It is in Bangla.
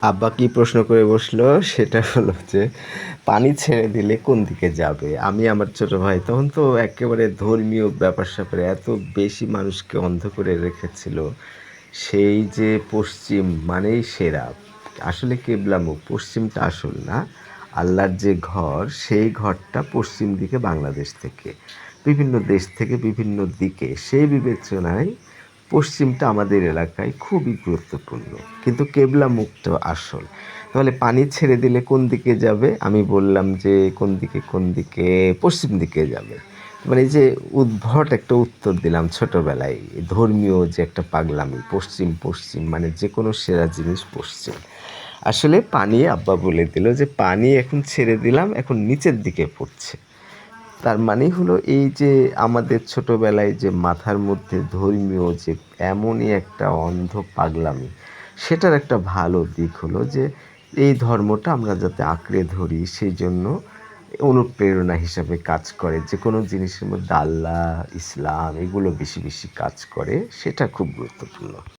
আব্বা কি প্রশ্ন করে বসলো সেটা হলো যে পানি ছেড়ে দিলে কোন দিকে যাবে? আমি আমার ছোট ভাই তখন তো একেবারে ধর্মীয় ব্যাপার-স্যাপারে এত বেশি মানুষকে অন্ধ করে রেখেছিল। সেই যে পশ্চিম মানেই সেরা। আসলে কেবলামুখ পশ্চিমটা আসল না। আল্লাহর যে ঘর সেই ঘরটা পশ্চিম দিকে বাংলাদেশ থেকে। বিভিন্ন দেশ থেকে বিভিন্ন দিকে সেই বিবেচনায় পশ্চিমটা আমাদের এলাকায় খুবই গুরুত্বপূর্ণ। কিন্তু কেবলা মুখটা আসল। তাহলে পানি ছেড়ে দিলে কোন দিকে যাবে? আমি বললাম যে, কোন দিকে? পশ্চিম দিকে যাবে। মানে এই যে উদ্ভট একটা উত্তর দিলাম ছোটবেলায়। ধর্মীয় যে একটা পাগলামি, পশ্চিম মানে যেকোনো সেরা জিনিস পশ্চিম। আসলে পানি আব্বা বলে দিল যে, "পানি এখন ছেড়ে দিলাম, এখন নিচের দিকে পড়ছে।" তার মানে হলো এই যে আমাদের ছোটবেলায় যে মাথার মধ্যে ধর্মীয় যে এমনই একটা অন্ধ পাগলামি, সেটার একটা ভালো দিক হলো যে এই ধর্মটা আমরা যাতে আঁকড়ে ধরি সেইজন্য অনুপ্রেরণা হিসাবে কাজ করে। যেকোনো জিনিসের মধ্যে আল্লাহ, ইসলাম এগুলো বেশি কাজ করে। সেটা খুব গুরুত্বপূর্ণ।